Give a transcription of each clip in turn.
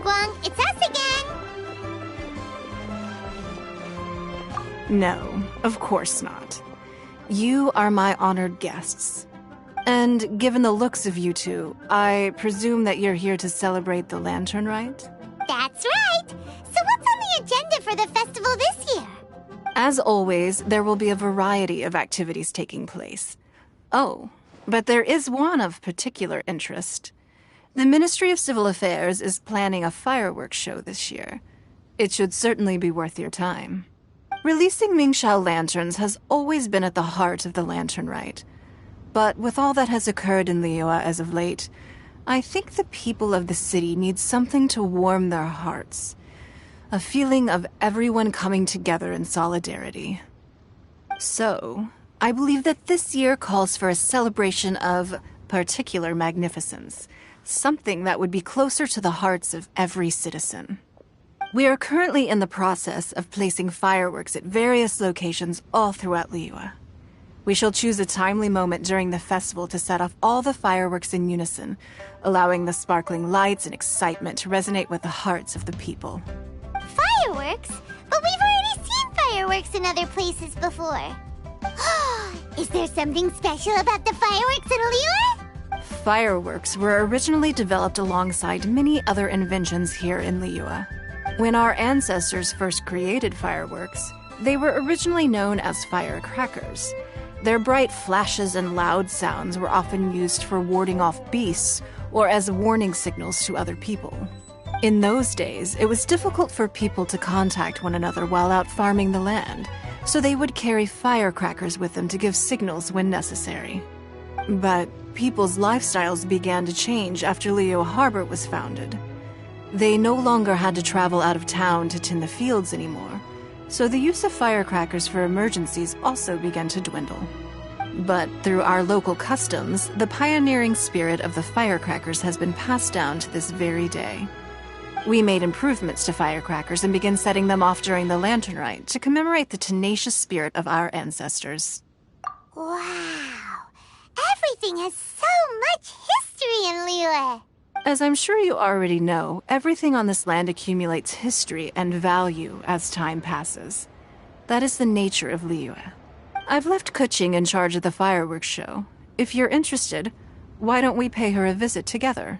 Ningguang. It's us again! No, of course not. You are my honored guests. And given the looks of you two, I presume that you're here to celebrate the Lantern Rite? That's right! So what's on the agenda for the festival this year? As always, there will be a variety of activities taking place. Oh, but there is one of particular interest. The Ministry of Civil Affairs is planning a fireworks show this year. It should certainly be worth your time. Releasing Mingxiao lanterns has always been at the heart of the Lantern Rite. But with all that has occurred in Liyue as of late, I think the people of the city need something to warm their hearts. A feeling of everyone coming together in solidarity. So, I believe that this year calls for a celebration of particular magnificence, something that would be closer to the hearts of every citizen. We are currently in the process of placing fireworks at various locations all throughout Liyue. We shall choose a timely moment during the festival to set off all the fireworks in unison, allowing the sparkling lights and excitement to resonate with the hearts of the people. Fireworks? But we've already seen fireworks in other places before. Is there something special about the fireworks in Liyue? Fireworks were originally developed alongside many other inventions here in Liyue. When our ancestors first created fireworks, they were originally known as firecrackers. Their bright flashes and loud sounds were often used for warding off beasts or as warning signals to other people. In those days, it was difficult for people to contact one another while out farming the land, so they would carry firecrackers with them to give signals when necessary. But people's lifestyles began to change after Liyue Harbor was founded. They no longer had to travel out of town to tend the fields anymore, so the use of firecrackers for emergencies also began to dwindle. But through our local customs, the pioneering spirit of the firecrackers has been passed down to this very day. We made improvements to firecrackers and began setting them off during the Lantern Rite to commemorate the tenacious spirit of our ancestors. Wow! Everything has so much history in Liyue! As I'm sure you already know, everything on this land accumulates history and value as time passes. That is the nature of Liyue. I've left Kuching in charge of the fireworks show. If you're interested, why don't we pay her a visit together?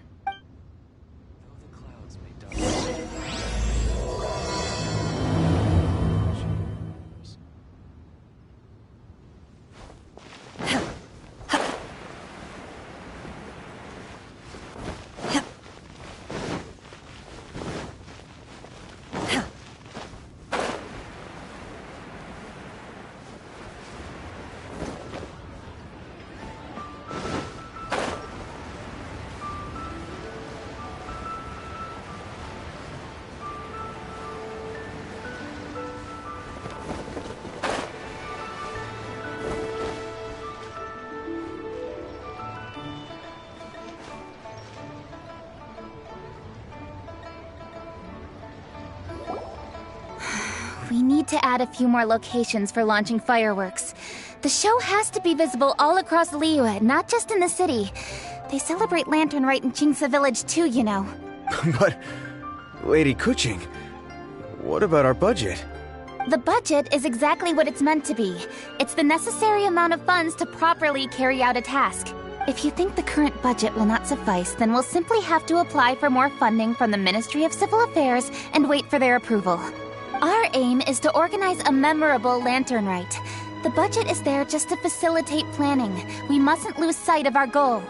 We need to add a few more locations for launching fireworks. The show has to be visible all across Liyue, not just in the city. They celebrate Lantern Rite in Jingsa Village too, you know. But, Lady Kuching, what about our budget? The budget is exactly what it's meant to be. It's the necessary amount of funds to properly carry out a task. If you think the current budget will not suffice, then we'll simply have to apply for more funding from the Ministry of Civil Affairs and wait for their approval. Our aim is to organize a memorable Lantern Rite. The budget is there just to facilitate planning. We mustn't lose sight of our goal.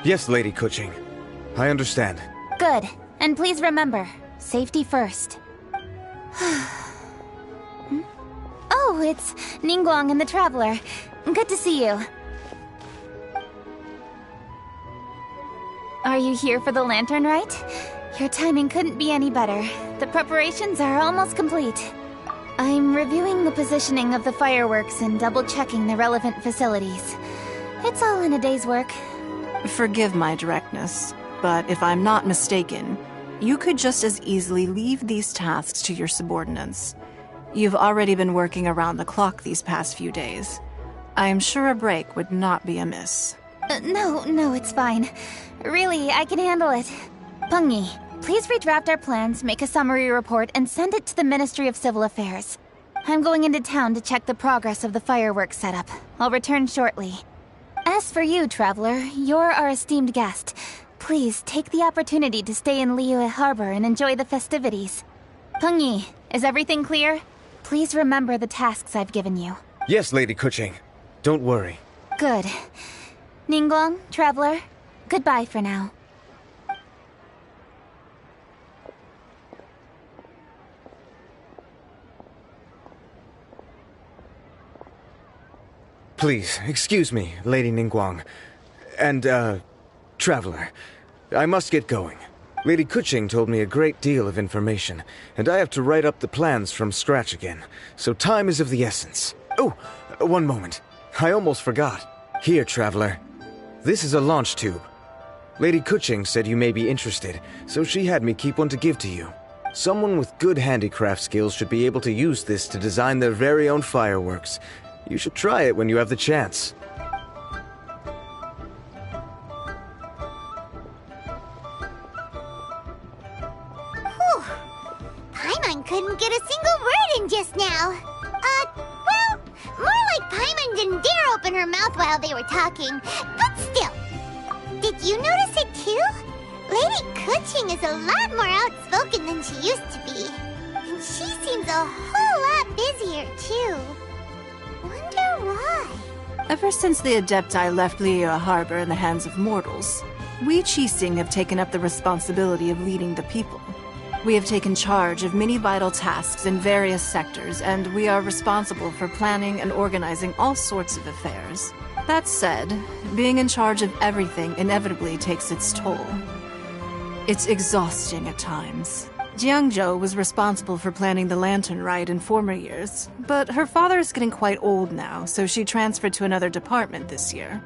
Yes, Lady Kuching. I understand. Good. And please remember, safety first. Oh, it's Ningguang and the Traveler. Good to see you. Are you here for the Lantern Rite? Your timing couldn't be any better. The preparations are almost complete. I'm reviewing the positioning of the fireworks and double-checking the relevant facilities. It's all in a day's work. Forgive my directness, but if I'm not mistaken, you could just as easily leave these tasks to your subordinates. You've already been working around the clock these past few days. I am sure a break would not be amiss. No, it's fine. Really, I can handle it. Pengyi, Please redraft our plans, make a summary report, and send it to the Ministry of Civil Affairs. I'm going into town to check the progress of the fireworks setup. I'll return shortly. As for you, Traveler, you're our esteemed guest. Please take the opportunity to stay in Liyue Harbor and enjoy the festivities. Peng Yi, is everything clear? Please remember the tasks I've given you. Yes, Lady Kuching. Don't worry. Good. Ningguang, Traveler, goodbye for now. Please, excuse me, Lady Ningguang. And, Traveler. I must get going. Lady Kuching told me a great deal of information, and I have to write up the plans from scratch again, so time is of the essence. Oh, one moment. I almost forgot. Here, Traveler. This is a launch tube. Lady Kuching said you may be interested, so she had me keep one to give to you. Someone with good handicraft skills should be able to use this to design their very own fireworks. You should try it when you have the chance. Whew. Paimon couldn't get a single word in just now. Well, more like Paimon didn't dare open her mouth while they were talking. But still, did you notice it too? Lady Kuching is a lot more outspoken than she used to be. And she seems a whole lot busier too. Wonder why? Ever since the Adepti left Liyue Harbor in the hands of mortals, we Qixing have taken up the responsibility of leading the people. We have taken charge of many vital tasks in various sectors, and we are responsible for planning and organizing all sorts of affairs. That said, being in charge of everything inevitably takes its toll. It's exhausting at times. Jiangzhou was responsible for planning the lantern rite in former years, but her father is getting quite old now, so she transferred to another department this year.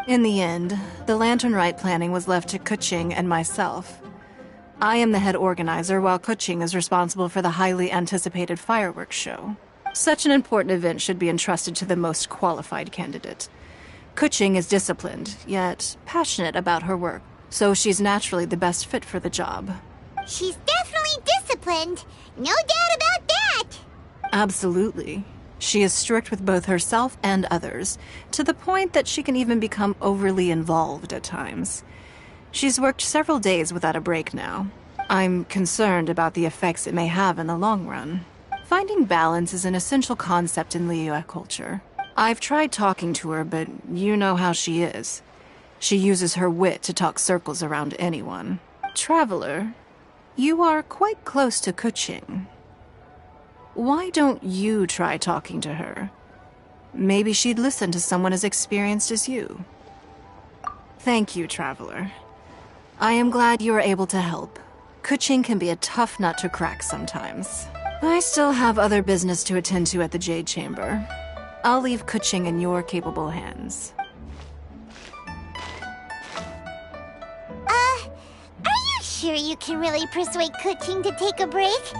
In the end, the lantern rite planning was left to Kuching and myself. I am the head organizer, while Kuching is responsible for the highly anticipated fireworks show. Such an important event should be entrusted to the most qualified candidate. Kuching is disciplined, yet passionate about her work, so she's naturally the best fit for the job. She's definitely disciplined. No doubt about that. Absolutely. She is strict with both herself and others, to the point that she can even become overly involved at times. She's worked several days without a break now. I'm concerned about the effects it may have in the long run. Finding balance is an essential concept in Liyue culture. I've tried talking to her, but you know how she is. She uses her wit to talk circles around anyone. Traveler, you are quite close to Kuching. Why don't you try talking to her? Maybe she'd listen to someone as experienced as you. Thank you, Traveler. I am glad you were able to help. Kuching can be a tough nut to crack sometimes. I still have other business to attend to at the Jade Chamber. I'll leave Kuching in your capable hands. Are you sure you can really persuade Kuching to take a break?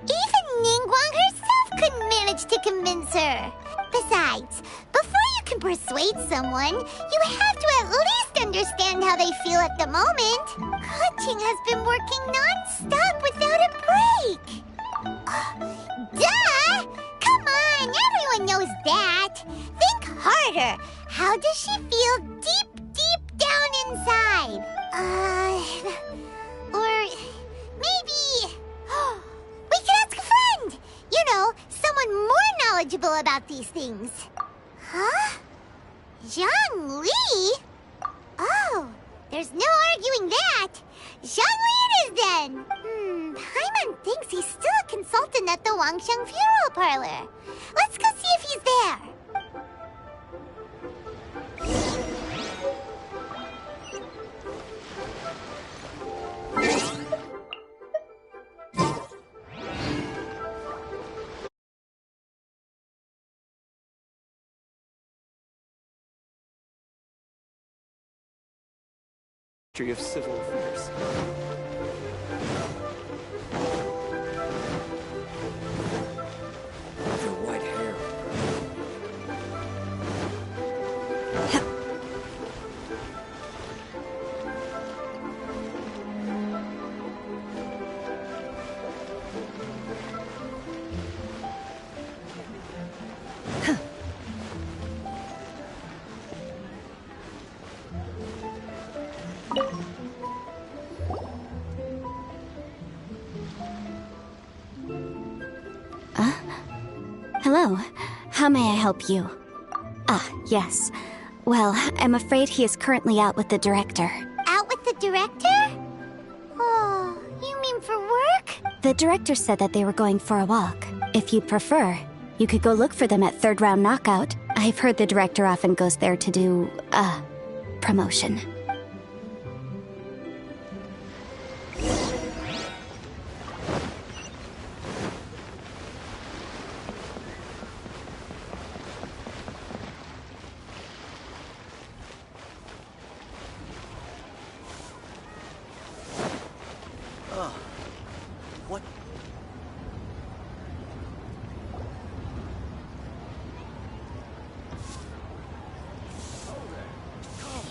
Even Ningguang herself couldn't manage to convince her. Besides, before you can persuade someone, you have to at least understand how they feel at the moment. Kuching has been working non-stop without a break. Duh! Come on, everyone knows that. Think harder. How does she feel deep down inside? Or maybe... we could ask a friend! You know, someone more knowledgeable about these things. Huh? Zhang Li? Oh, there's no arguing that. Zhang Li it is then. Paimon thinks he's still a consultant at the Wangsheng Funeral Parlor. Let's go see if he's there. Of Civil Affairs. Your white hair. Hello. How may I help you? Ah, yes. Well, I'm afraid he is currently out with the director. Out with the director? Oh, you mean for work? The director said that they were going for a walk. If you'd prefer, you could go look for them at Third Round Knockout. I've heard the director often goes there to do, promotion. What?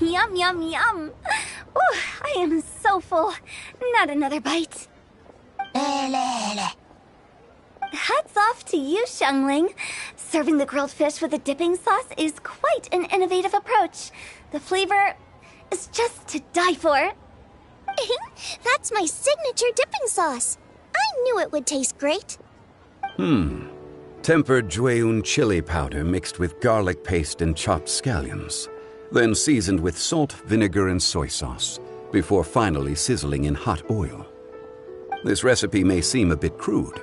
Yum, yum, yum. Ooh, I am so full. Not another bite. Hats off to you, Xiangling. Serving the grilled fish with a dipping sauce is quite an innovative approach. The flavor is just to die for. That's my signature dipping sauce. I knew it would taste great. Tempered Jueyun chili powder mixed with garlic paste and chopped scallions, then seasoned with salt, vinegar, and soy sauce, before finally sizzling in hot oil. This recipe may seem a bit crude,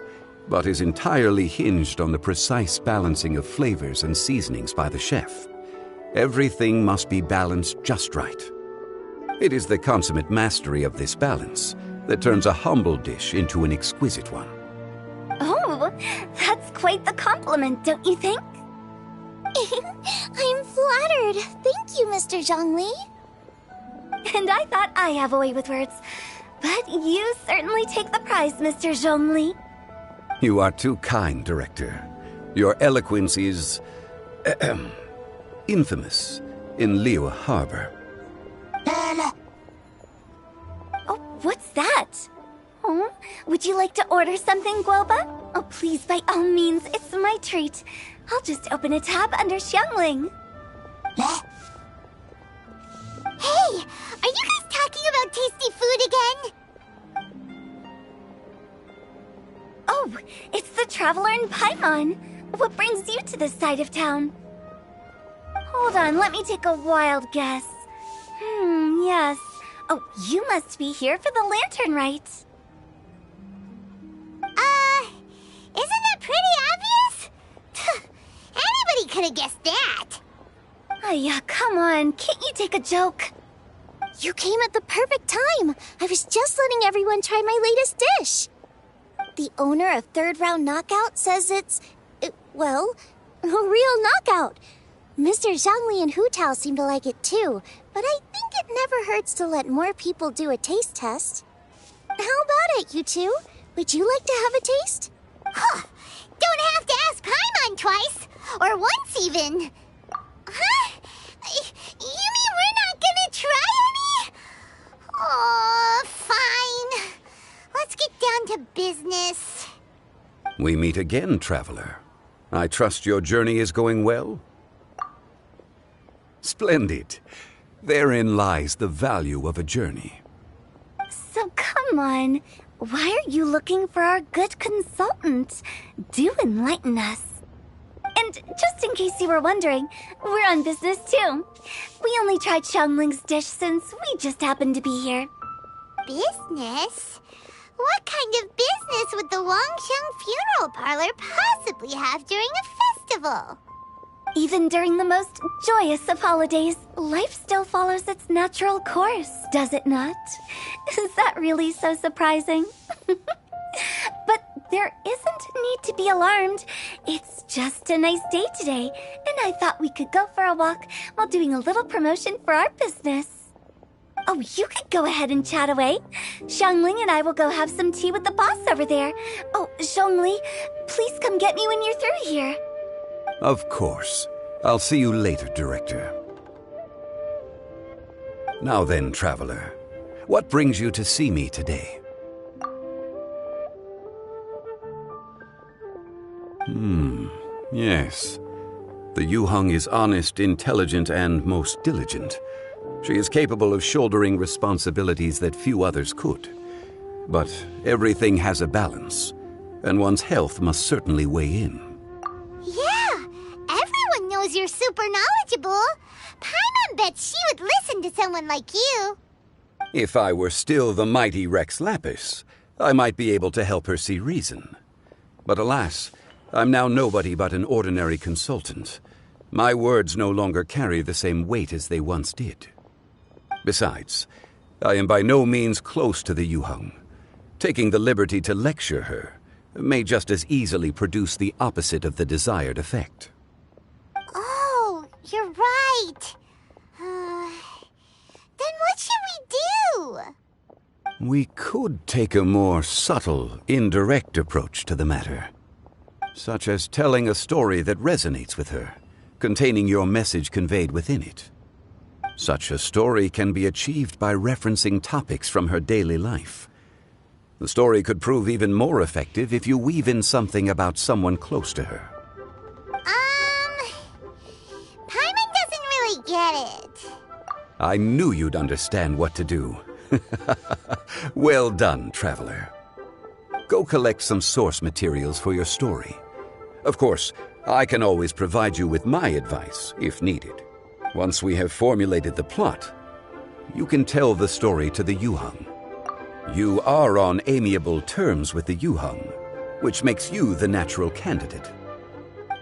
but is entirely hinged on the precise balancing of flavors and seasonings by the chef. Everything must be balanced just right. It is the consummate mastery of this balance that turns a humble dish into an exquisite one. Oh, that's quite the compliment, don't you think? I'm flattered. Thank you, Mr. Zhongli. And I thought I have a way with words. But you certainly take the prize, Mr. Zhongli. You are too kind, Director. Your eloquence is infamous in Liyue Harbor. Oh, what's that? Oh, would you like to order something, Guoba? Oh, please, by all means, it's my treat. I'll just open a tab under Xiangling. Hey, are you guys talking about tasty food again? Oh, it's the Traveler in Paimon. What brings you to this side of town? Hold on, let me take a wild guess. Yes. Oh, you must be here for the lantern rite. Isn't that pretty obvious? Anybody could have guessed that. Yeah, come on, can't you take a joke? You came at the perfect time. I was just letting everyone try my latest dish. The owner of Third Round Knockout says it's, well, a real knockout. Mr. Zhangli and Hu Tao seem to like it too, but I think it never hurts to let more people do a taste test. How about it, you two? Would you like to have a taste? Huh. Don't have to ask Paimon twice, or once even. Huh? You mean we're not gonna try any? Oh, fine. Let's get down to business. We meet again, Traveler. I trust your journey is going well? Splendid. Therein lies the value of a journey. So come on, why are you looking for our good consultant? Do enlighten us. And just in case you were wondering, we're on business too. We only tried Xiangling's dish since we just happened to be here. Business? What kind of business would the Wangsheng Funeral Parlor possibly have during a festival? Even during the most joyous of holidays, life still follows its natural course, does it not? Is that really so surprising? But there isn't need to be alarmed. It's just a nice day today, and I thought we could go for a walk while doing a little promotion for our business. Oh, you could go ahead and chat away. Xiangling and I will go have some tea with the boss over there. Oh, Zhongli, please come get me when you're through here. Of course. I'll see you later, Director. Now then, Traveler, what brings you to see me today? Yes. The Yuheng is honest, intelligent, and most diligent. She is capable of shouldering responsibilities that few others could. But everything has a balance, and one's health must certainly weigh in. knows you're super knowledgeable. Paimon bets she would listen to someone like you. If I were still the mighty Rex Lapis, I might be able to help her see reason. But alas, I'm now nobody but an ordinary consultant. My words no longer carry the same weight as they once did. Besides, I am by no means close to the Yuheng. Taking the liberty to lecture her may just as easily produce the opposite of the desired effect. Oh, you're right. Then what should we do? We could take a more subtle, indirect approach to the matter, such as telling a story that resonates with her, containing your message conveyed within it. Such a story can be achieved by referencing topics from her daily life. The story could prove even more effective if you weave in something about someone close to her. Paimon doesn't really get it. I knew you'd understand what to do. Well done, traveler. Go collect some source materials for your story. Of course, I can always provide you with my advice, if needed. Once we have formulated the plot, you can tell the story to the Yuheng. You are on amiable terms with the Yuheng, which makes you the natural candidate.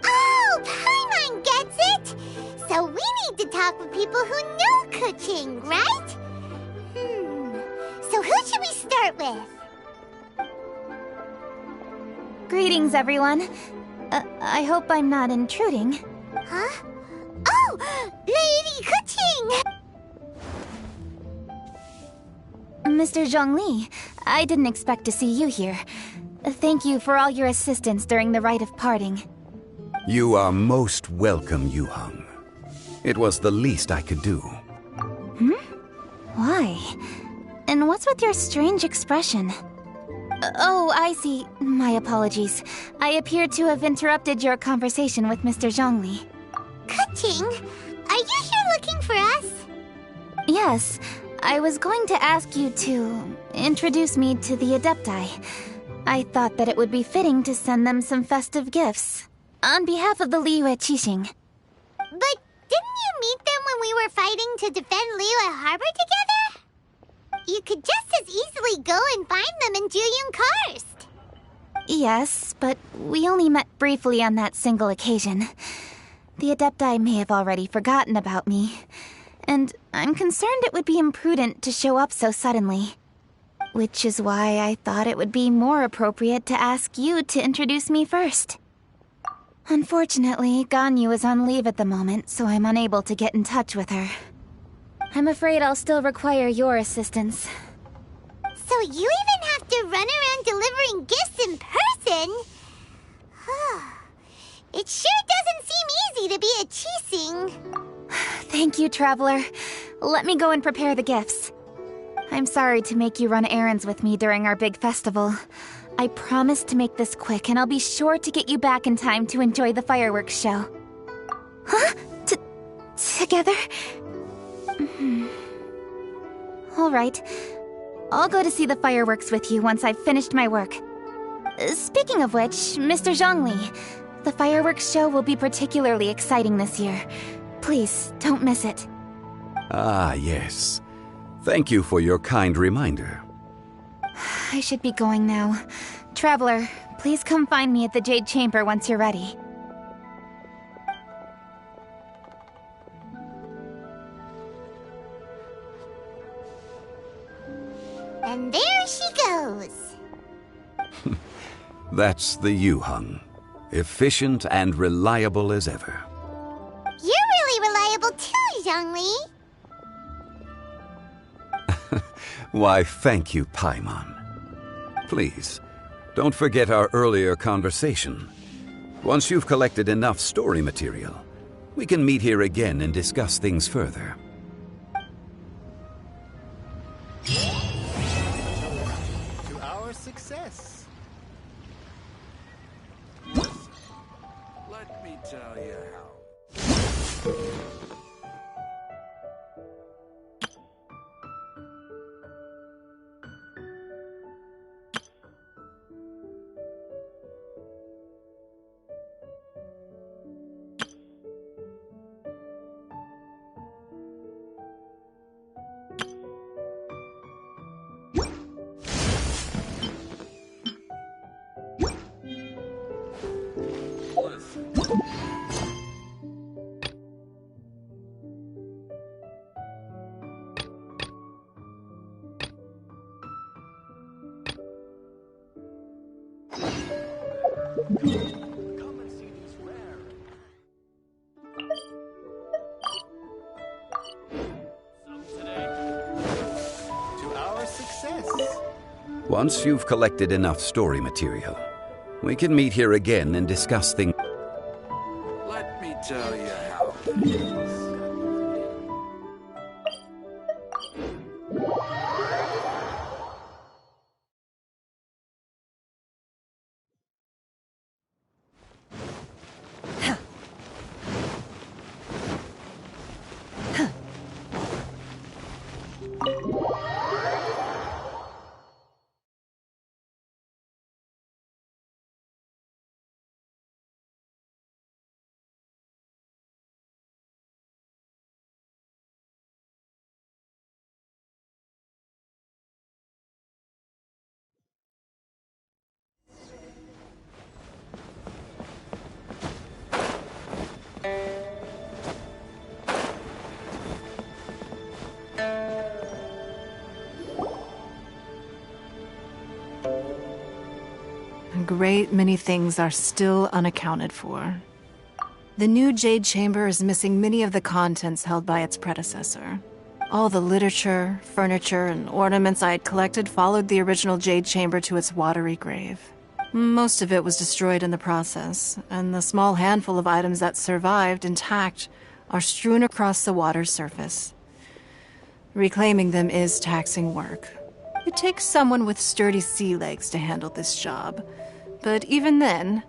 Oh, Paimon gets it! So we need to talk with people who know Kuching, right? So who should we start with? Greetings, everyone. I hope I'm not intruding. Huh? Oh! Lady Kuching! Mr. Zhongli, I didn't expect to see you here. Thank you for all your assistance during the rite of parting. You are most welcome, Yuheng. It was the least I could do. Why? And what's with your strange expression? Oh, I see. My apologies. I appear to have interrupted your conversation with Mr. Zhongli. Kuching, are you here looking for us? Yes, I was going to ask you to introduce me to the Adepti. I thought that it would be fitting to send them some festive gifts. On behalf of the Liyue Qixing. But didn't you meet them when we were fighting to defend Liyue Harbor together? You could just as easily go and find them in Juyun Karst. Yes, but we only met briefly on that single occasion. The Adepti may have already forgotten about me, and I'm concerned it would be imprudent to show up so suddenly. Which is why I thought it would be more appropriate to ask you to introduce me first. Unfortunately, Ganyu is on leave at the moment, so I'm unable to get in touch with her. I'm afraid I'll still require your assistance. So you even have to run around delivering gifts in person? It sure doesn't seem easy to be a Qixing. Thank you, Traveler. Let me go and prepare the gifts. I'm sorry to make you run errands with me during our big festival. I promise to make this quick, and I'll be sure to get you back in time to enjoy the fireworks show. Huh? Together? All right. I'll go to see the fireworks with you once I've finished my work. Speaking of which, Mr. Zhongli, the fireworks show will be particularly exciting this year. Please, don't miss it. Ah, yes. Thank you for your kind reminder. I should be going now. Traveler, please come find me at the Jade Chamber once you're ready. And there she goes. That's the Yuheng. Efficient and reliable as ever. You're really reliable too, Zhongli. Why, thank you, Paimon. Please, don't forget our earlier conversation. Once you've collected enough story material, we can meet here again and discuss things further. To our success. Let me tell you how. Come and see these rare. Some today. To our success. Once you've collected enough story material, we can meet here again and discuss things. Let me tell you how it is. A great many things are still unaccounted for. The new Jade Chamber is missing many of the contents held by its predecessor. All the literature, furniture, and ornaments I had collected followed the original Jade Chamber to its watery grave. Most of it was destroyed in the process, and the small handful of items that survived intact are strewn across the water's surface. Reclaiming them is taxing work. It takes someone with sturdy sea legs to handle this job, but even then,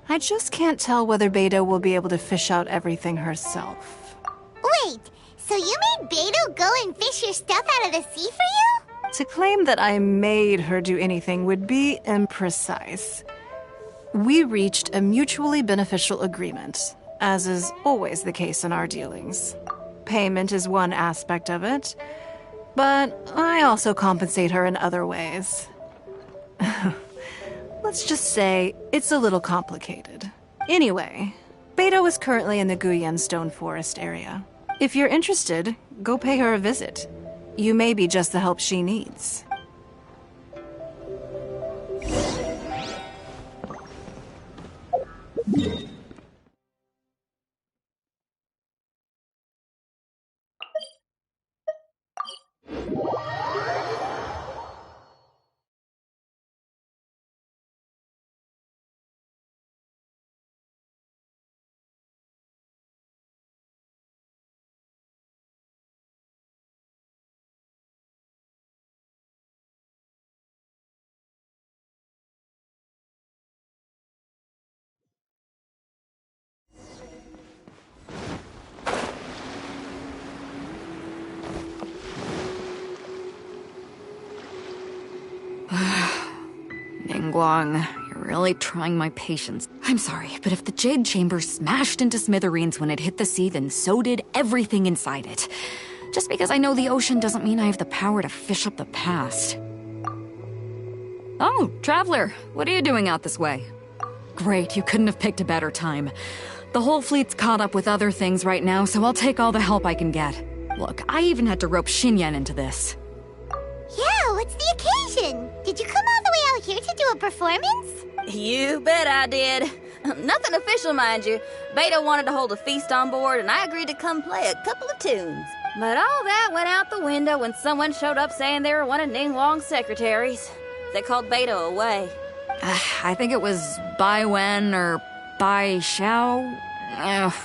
I just can't tell whether Beto will be able to fish out everything herself. Wait, so you made Beto go and fish your stuff out of the sea for you? To claim that I made her do anything would be imprecise. We reached a mutually beneficial agreement, as is always the case in our dealings. Payment is one aspect of it, but I also compensate her in other ways. Let's just say it's a little complicated. Anyway, Beto is currently in the Guyan Stone Forest area. If you're interested, go pay her a visit. You may be just the help she needs. Ningguang, you're really trying my patience. I'm sorry, but if the Jade Chamber smashed into smithereens when it hit the sea, then so did everything inside it. Just because I know the ocean doesn't mean I have the power to fish up the past. Oh, Traveler, what are you doing out this way? Great, you couldn't have picked a better time. The whole fleet's caught up with other things right now, so I'll take all the help I can get. Look, I even had to rope Xinyan into this. Yeah, what's the occasion? Did you come all the way out here to do a performance? You bet I did. Nothing official, mind you. Beto wanted to hold a feast on board, and I agreed to come play a couple of tunes. But all that went out the window when someone showed up saying they were one of Ningguang's secretaries. They called Beto away. I think it was Bai Wen or Bai Xiao.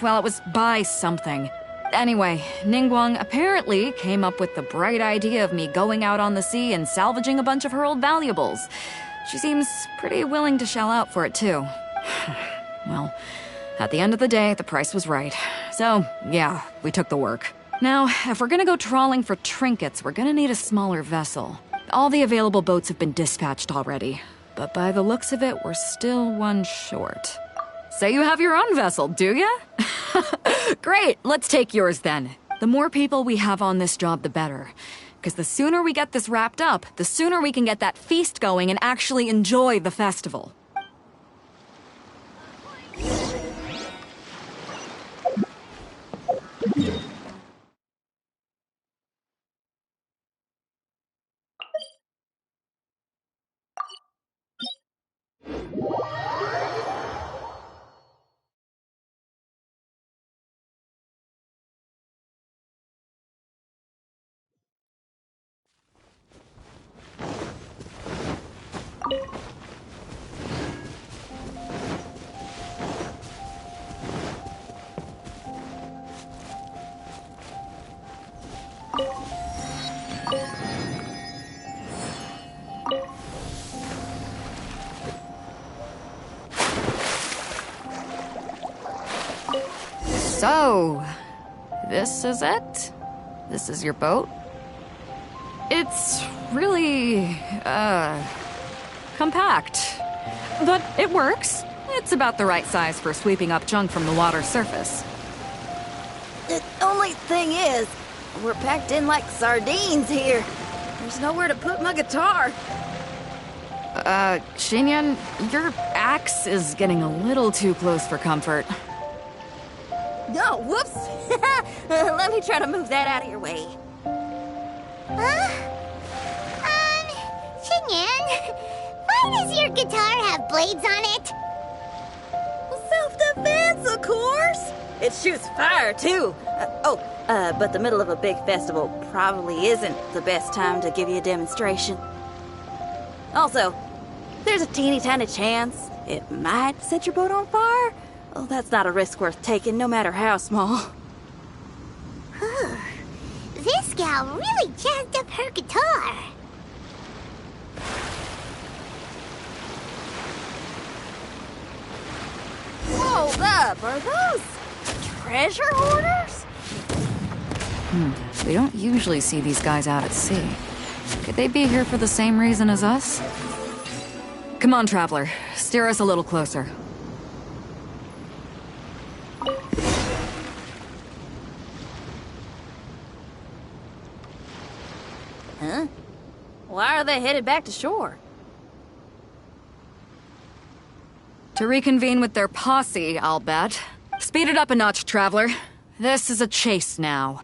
Well, it was Bai something. Anyway, Ningguang apparently came up with the bright idea of me going out on the sea and salvaging a bunch of her old valuables. She seems pretty willing to shell out for it, too. Well, at the end of the day, the price was right. So, yeah, we took the work. Now, if we're gonna go trawling for trinkets, we're gonna need a smaller vessel. All the available boats have been dispatched already, but by the looks of it, we're still one short. So you have your own vessel, do ya? Great, let's take yours then. The more people we have on this job, the better. Because the sooner we get this wrapped up, the sooner we can get that feast going and actually enjoy the festival. So, this is it? This is your boat? It's really, compact. But it works. It's about the right size for sweeping up junk from the water's surface. The only thing is, we're packed in like sardines here. There's nowhere to put my guitar. Xinyan, your axe is getting a little too close for comfort. Oh, whoops. Let me try to move that out of your way. Xinyan, why does your guitar have blades on it? Self-defense, of course. It shoots fire, too. But the middle of a big festival probably isn't the best time to give you a demonstration. Also, there's a teeny tiny chance it might set your boat on fire. Oh, that's not a risk worth taking, no matter how small. This gal really jazzed up her guitar. Hold up, are those treasure hoarders? We don't usually see these guys out at sea. Could they be here for the same reason as us? Come on, Traveler. Steer us a little closer. Huh? Why are they headed back to shore? To reconvene with their posse, I'll bet. Speed it up a notch, Traveler. This is a chase now.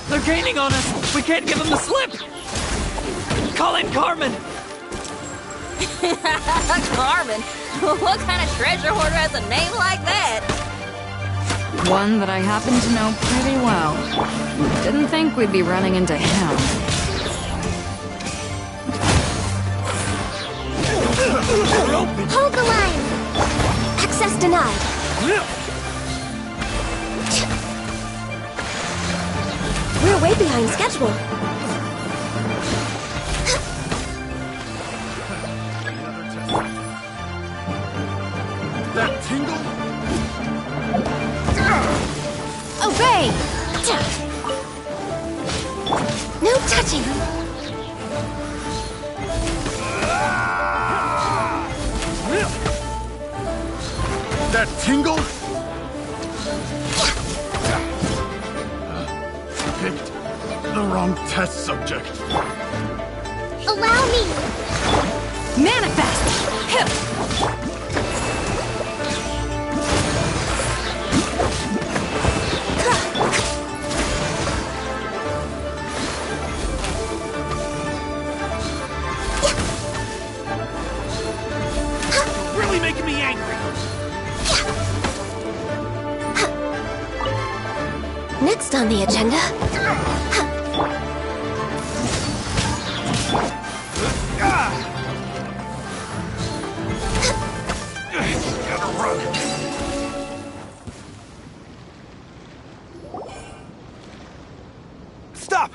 They're gaining on us! We can't give them the slip! Call in Carmen! Carmen? What kind of treasure hoarder has a name like that? One that I happen to know pretty well. Didn't think we'd be running into him. Hold the line! Access denied. We're way behind schedule. That tingle? Obey! No touching! That tingle? Picked the wrong test subject. Allow me! Manifest! Really making me angry! Next on the agenda. Gotta run. Stop!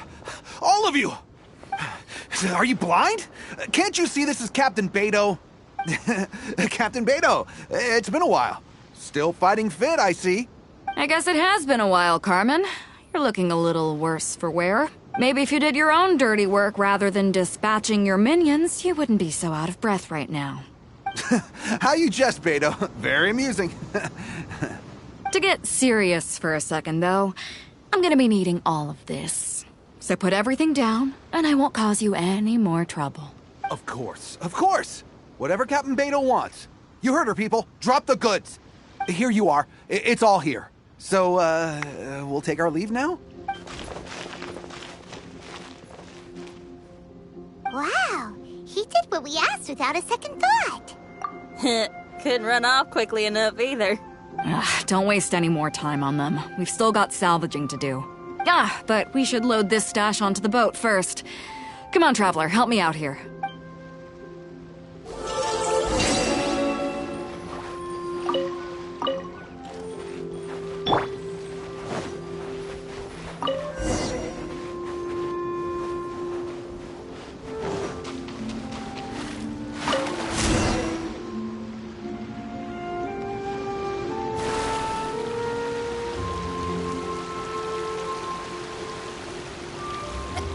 All of you! Are you blind? Can't you see this is Captain Beto? Captain Beto, it's been a while. Still fighting fit, I see. I guess it has been a while, Carmen. You're looking a little worse for wear. Maybe if you did your own dirty work rather than dispatching your minions, you wouldn't be so out of breath right now. How you jest, Beto? Very amusing. To get serious for a second, though, I'm gonna be needing all of this. So put everything down, and I won't cause you any more trouble. Of course, of course. Whatever Captain Beto wants. You heard her, people. Drop the goods. Here you are. It's all here. So, we'll take our leave now? He did what we asked without a second thought. Couldn't run off quickly enough either. Don't waste any more time on them. We've still got salvaging to do. But we should load this stash onto the boat first. Come on, Traveler, help me out here.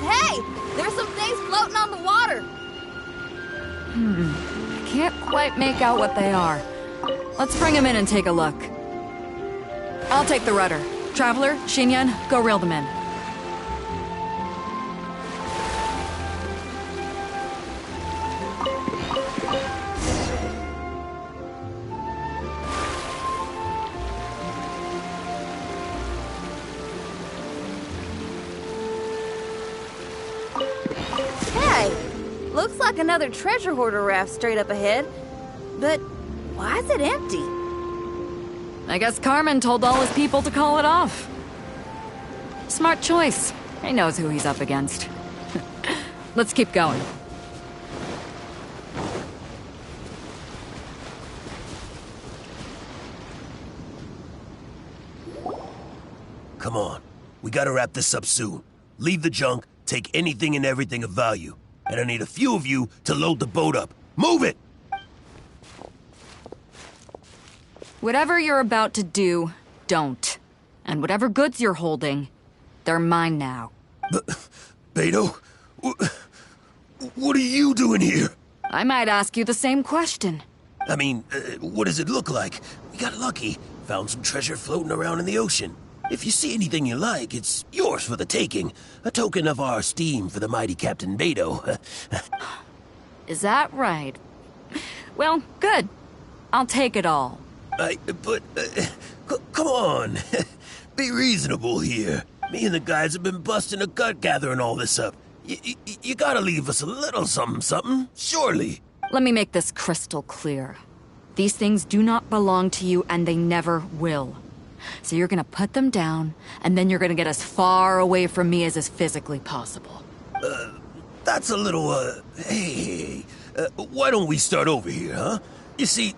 Hey! There's some things floating on the water! I can't quite make out what they are. Let's bring them in and take a look. I'll take the rudder. Traveler, Xinyan, go reel them in. Hey! Looks like another treasure hoarder raft straight up ahead. But why is it empty? I guess Carmen told all his people to call it off. Smart choice. He knows who he's up against. Let's keep going. Come on. We gotta wrap this up soon. Leave the junk, take anything and everything of value. And I need a few of you to load the boat up. Move it! Whatever you're about to do, don't. And whatever goods you're holding, they're mine now. Beto? What are you doing here? I might ask you the same question. I mean, what does it look like? We got lucky. Found some treasure floating around in the ocean. If you see anything you like, it's yours for the taking. A token of our esteem for the mighty Captain Beto. Is that right? Well, good. I'll take it all. Come on. Be reasonable here. Me and the guys have been busting a gut gathering all this up. You gotta leave us a little something, surely. Let me make this crystal clear. These things do not belong to you, and they never will. So you're gonna put them down, and then you're gonna get as far away from me as is physically possible. That's a little, hey, why don't we start over here, huh? You see,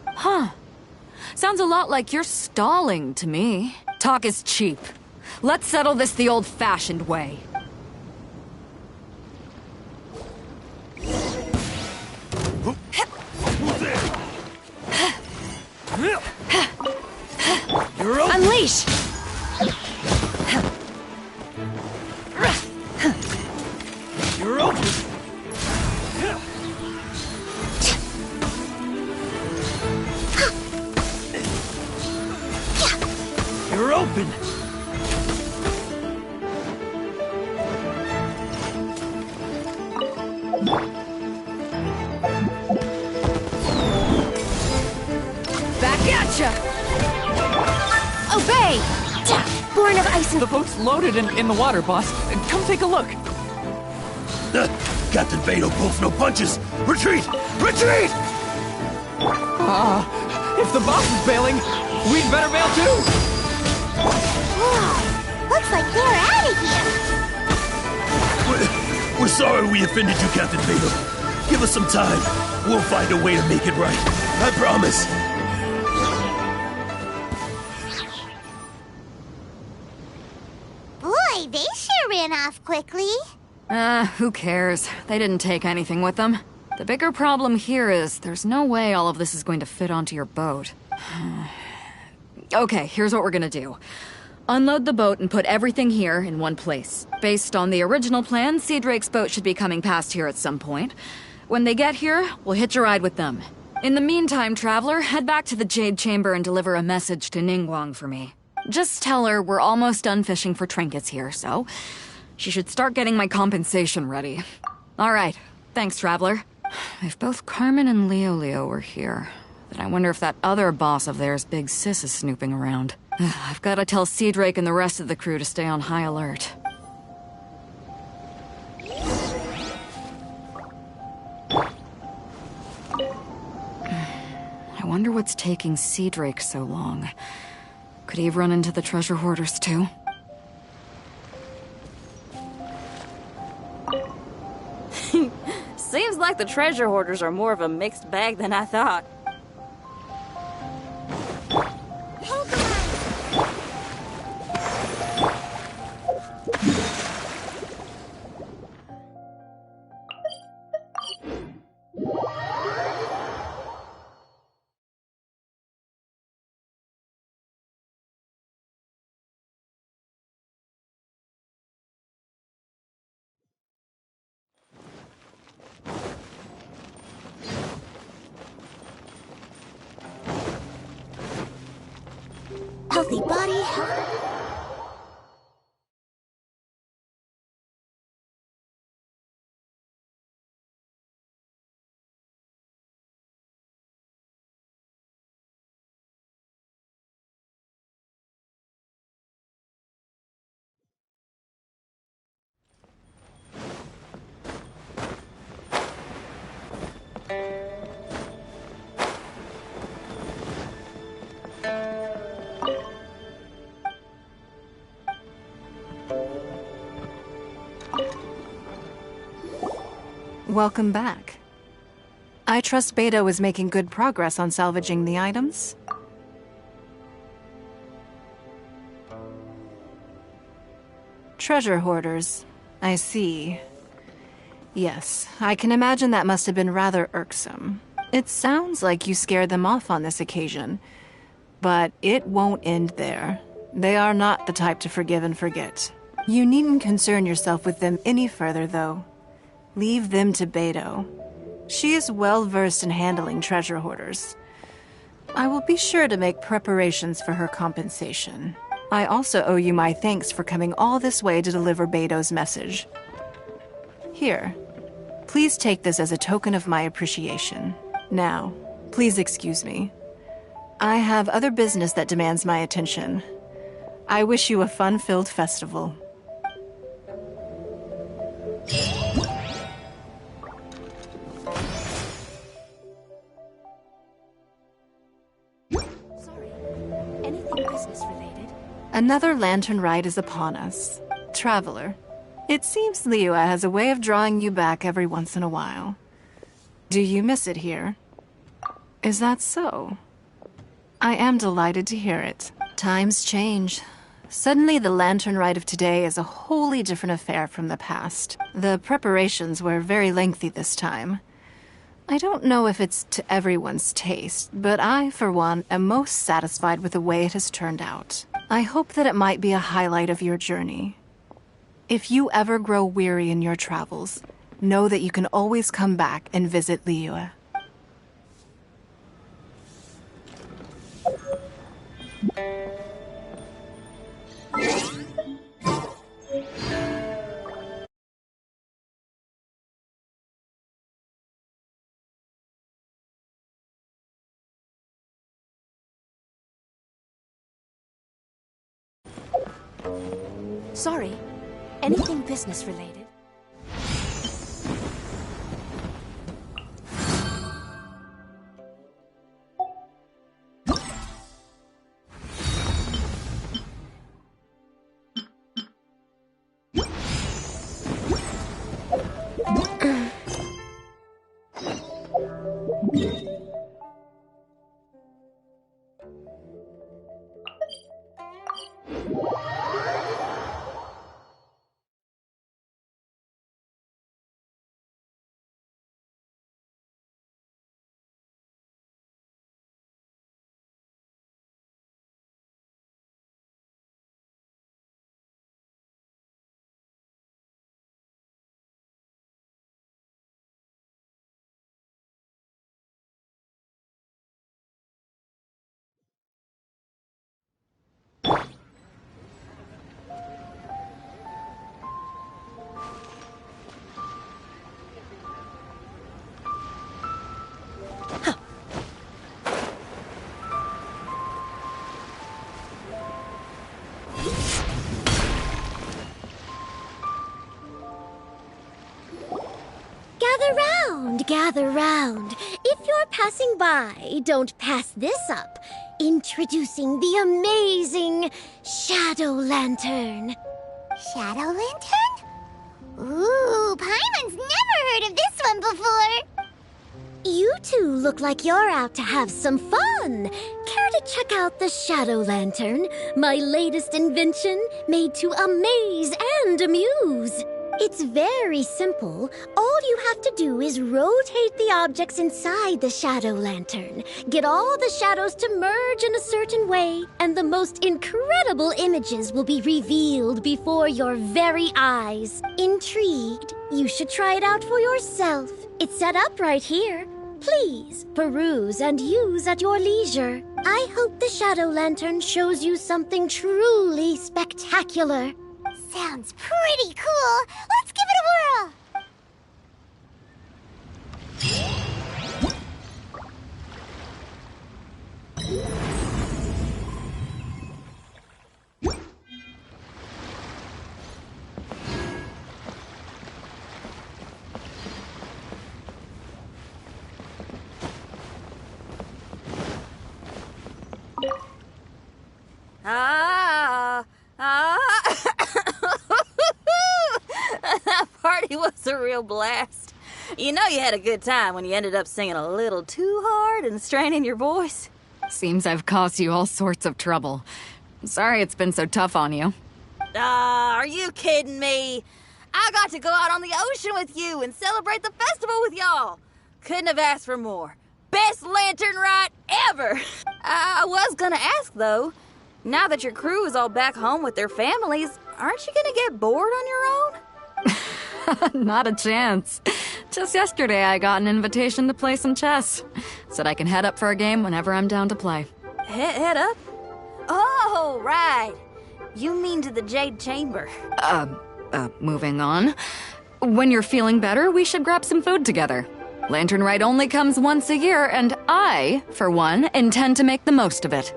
Huh. Sounds a lot like you're stalling to me. Talk is cheap. Let's settle this the old-fashioned way. You're open. Unleash! You're open. You're open. Back at ya! Obey! Born of ice and... The boat's loaded in the water, boss. Come take a look. Captain Beto pulls no punches. Retreat! Retreat! If the boss is bailing, we'd better bail too. Looks like they're out of here. We're sorry we offended you, Captain Beto. Give us some time. We'll find a way to make it right. I promise. Boy, they sure ran off quickly. Who cares? They didn't take anything with them. The bigger problem here is there's no way all of this is going to fit onto your boat. Okay, here's what we're gonna do. Unload the boat and put everything here in one place. Based on the original plan, Sea Drake's boat should be coming past here at some point. When they get here, we'll hitch a ride with them. In the meantime, Traveler, head back to the Jade Chamber and deliver a message to Ningguang for me. Just tell her we're almost done fishing for trinkets here, so she should start getting my compensation ready. All right, thanks, Traveler. If both Carmen and Leo were here, then I wonder if that other boss of theirs, Big Sis, is snooping around. I've got to tell Sea Drake and the rest of the crew to stay on high alert. wonder what's taking Sea Drake so long. Could he have run into the treasure hoarders too? Seems like the treasure hoarders are more of a mixed bag than I thought. Healthy body, healthy... Welcome back. I trust Beto is making good progress on salvaging the items. Treasure hoarders. I see. Yes, I can imagine that must have been rather irksome. It sounds like you scared them off on this occasion. But it won't end there. They are not the type to forgive and forget. You needn't concern yourself with them any further, though. Leave them to Beto. She is well versed in handling treasure hoarders. I will be sure to make preparations for her compensation. I also owe you my thanks for coming all this way to deliver Beto's message. Here, please take this as a token of my appreciation. Now, please excuse me. I have other business that demands my attention. I wish you a fun-filled festival. Another lantern rite is upon us. Traveler, it seems Liyue has a way of drawing you back every once in a while. Do you miss it here? Is that so? I am delighted to hear it. Times change. Suddenly the lantern rite of today is a wholly different affair from the past. The preparations were very lengthy this time. I don't know if it's to everyone's taste, but I, for one, am most satisfied with the way it has turned out. I hope that it might be a highlight of your journey. If you ever grow weary in your travels, know that you can always come back and visit Liyue. Sorry, anything business related? Gather round, gather round. If you're passing by, don't pass this up. Introducing the amazing Shadow Lantern. Shadow Lantern? Ooh, Paimon's never heard of this one before. You two look like you're out to have some fun. Care to check out the Shadow Lantern, my latest invention made to amaze and amuse? It's very simple. All you have to do is rotate the objects inside the Shadow Lantern, get all the shadows to merge in a certain way, and the most incredible images will be revealed before your very eyes. Intrigued? You should try it out for yourself. It's set up right here. Please peruse and use at your leisure. I hope the Shadow Lantern shows you something truly spectacular. Sounds pretty cool. Let's give it a whirl. That party was a real blast. You know you had a good time when you ended up singing a little too hard and straining your voice. Seems I've caused you all sorts of trouble. Sorry it's been so tough on you. Are you kidding me? I got to go out on the ocean with you and celebrate the festival with y'all. Couldn't have asked for more. Best lantern ride ever. I was gonna ask, though, now that your crew is all back home with their families, aren't you gonna get bored on your own? Not a chance. Just yesterday I got an invitation to play some chess. Said I can head up for a game whenever I'm down to play. Head up? Oh, right. You mean to the Jade Chamber. Moving on. When you're feeling better, we should grab some food together. Lantern Rite only comes once a year, and I, for one, intend to make the most of it.